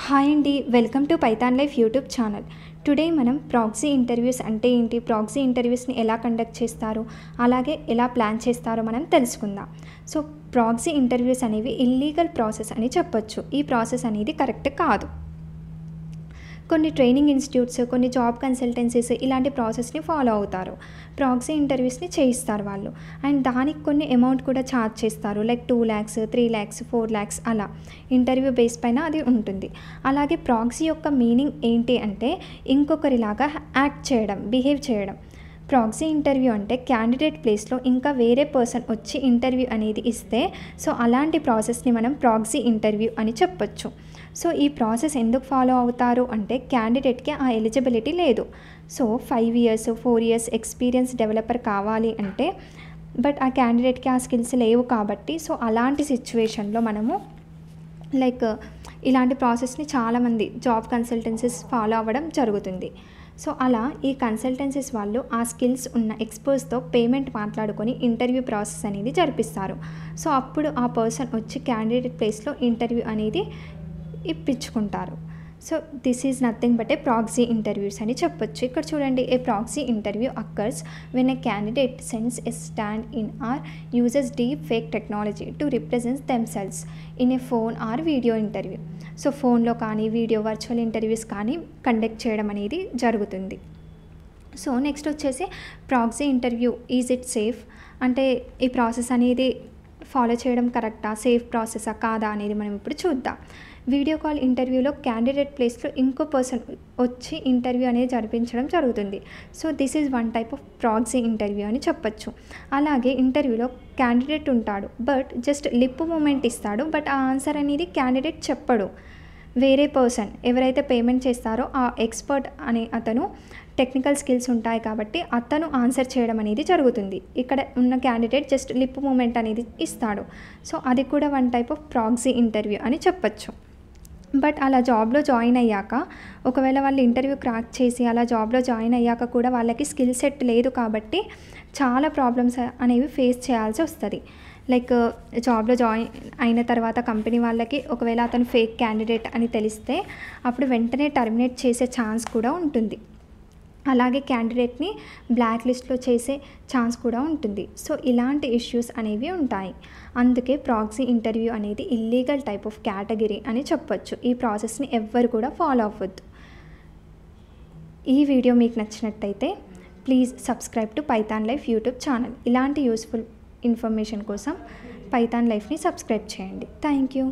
Hi అండి, welcome to Python life YouTube channel. Today మనం proxy interviews అంటే ఏంటి, ప్రాక్సీ ఇంటర్వ్యూస్ని ఎలా కండక్ట్ చేస్తారు, అలాగే ఎలా ప్లాన్ చేస్తారో మనం తెలుసుకుందాం. సో ప్రాక్సీ ఇంటర్వ్యూస్ అనేవి ఇల్లీగల్ ప్రాసెస్ అని చెప్పొచ్చు. ఈ ప్రాసెస్ అనేది కరెక్ట్ కాదు. కొన్ని ట్రైనింగ్ ఇన్స్టిట్యూట్స్, కొన్ని జాబ్ కన్సల్టెన్సీస్ ఇలాంటి ప్రాసెస్ని ఫాలో అవుతారు. ప్రాక్సీ ఇంటర్వ్యూస్ని చేయిస్తారు వాళ్ళు. అండ్ దానికి కొన్ని అమౌంట్ కూడా ఛార్జ్ చేస్తారు. లైక్ 2 lakhs, 3 lakhs, 4 lakhs అలా ఇంటర్వ్యూ బేస్ పైన అది ఉంటుంది. అలాగే ప్రాక్సీ యొక్క మీనింగ్ ఏంటి అంటే ఇంకొకరిలాగా యాక్ట్ చేయడం, బిహేవ్ చేయడం. ప్రాక్సీ ఇంటర్వ్యూ అంటే క్యాండిడేట్ ప్లేస్లో ఇంకా వేరే పర్సన్ వచ్చి ఇంటర్వ్యూ అనేది ఇస్తే, సో అలాంటి ప్రాసెస్ని మనం ప్రాక్సీ ఇంటర్వ్యూ అని చెప్పొచ్చు. సో ఈ ప్రాసెస్ ఎందుకు ఫాలో అవుతారు అంటే క్యాండిడేట్కి ఆ ఎలిజిబిలిటీ లేదు. So 5 years, 4 years experience developer కావాలి అంటే, బట్ ఆ క్యాండిడేట్కి ఆ స్కిల్స్ లేవు కాబట్టి, సో అలాంటి సిచ్యువేషన్లో మనము లైక్ ఇలాంటి ప్రాసెస్ని చాలామంది జాబ్ కన్సల్టెన్సీస్ ఫాలో అవ్వడం జరుగుతుంది. సో అలా ఈ కన్సల్టెన్సీస్ వాళ్ళు ఆ స్కిల్స్ ఉన్న ఎక్స్పర్ట్స్తో పేమెంట్ మాట్లాడుకొని ఇంటర్వ్యూ ప్రాసెస్ అనేది జరిపిస్తారు. సో అప్పుడు ఆ పర్సన్ వచ్చి క్యాండిడేట్ ప్లేస్లో ఇంటర్వ్యూ అనేది ఇప్పించుకుంటారు. So this is nothing but a proxy interviews అని చెప్పొచ్చు. ఇక్కడ చూడండి, a proxy interview occurs when a candidate sends a stand in or uses deep fake technology to represent themselves in a phone or video interview. So ఫోన్లో కానీ video virtual interviews కానీ conduct చేయడం అనేది జరుగుతుంది. సో నెక్స్ట్ వచ్చేసి proxy interview, is it safe అంటే ఈ process అనేది ఫాలో చేయడం కరెక్టా, సేఫ్ ప్రాసెసా కాదా అనేది మనం ఇప్పుడు చూద్దాం. వీడియో కాల్ ఇంటర్వ్యూలో క్యాండిడేట్ ప్లేస్లో ఇంకో పర్సన్ వచ్చి ఇంటర్వ్యూ అనేది జరిపించడం జరుగుతుంది. So this is one type of proxy interview అని చెప్పొచ్చు. అలాగే ఇంటర్వ్యూలో క్యాండిడేట్ ఉంటాడు, బట్ జస్ట్ లిప్ మూమెంట్ ఇస్తాడు, బట్ ఆ ఆన్సర్ అనేది క్యాండిడేట్ చెప్పడు. వేరే పర్సన్ ఎవరైతే పేమెంట్ చేస్తారో ఆ ఎక్స్పర్ట్ అనే అతను టెక్నికల్ స్కిల్స్ ఉంటాయి కాబట్టి అతను ఆన్సర్ చేయడం అనేది జరుగుతుంది. ఇక్కడ ఉన్న క్యాండిడేట్ జస్ట్ లిప్ మూమెంట్ అనేది ఇస్తాడు. సో అది కూడా one type of proxy interview అని చెప్పొచ్చు. బట్ అలా జాబ్లో జాయిన్ అయ్యాక, ఒకవేళ వాళ్ళు ఇంటర్వ్యూ క్రాక్ చేసి అలా జాబ్లో జాయిన్ అయ్యాక కూడా వాళ్ళకి స్కిల్ సెట్ లేదు కాబట్టి చాలా ప్రాబ్లమ్స్ అనేవి ఫేస్ చేయాల్సి వస్తుంది. లైక్ జాబ్లో జాయిన్ అయిన తర్వాత కంపెనీ వాళ్ళకి ఒకవేళ అతను ఫేక్ క్యాండిడేట్ అని తెలిస్తే అప్పుడు వెంటనే టర్మినేట్ చేసే ఛాన్స్ కూడా ఉంటుంది. అలాగే క్యాండిడేట్ని బ్లాక్ లిస్ట్లో చేసే ఛాన్స్ కూడా ఉంటుంది. సో ఇలాంటి ఇష్యూస్ అనేవి ఉంటాయి. అందుకే ప్రాక్సీ ఇంటర్వ్యూ అనేది ఇల్లీగల్ టైప్ ఆఫ్ కేటగిరీ అని చెప్పొచ్చు. ఈ ప్రాసెస్ని ఎవ్వరు కూడా ఫాలో అవ్వద్దు. ఈ వీడియో మీకు నచ్చినట్టయితే please subscribe to Python life YouTube channel. ఇలాంటి యూస్ఫుల్ ఇన్ఫర్మేషన్ కోసం పైథాన్ లైఫ్ని సబ్స్క్రైబ్ చేయండి. Thank you.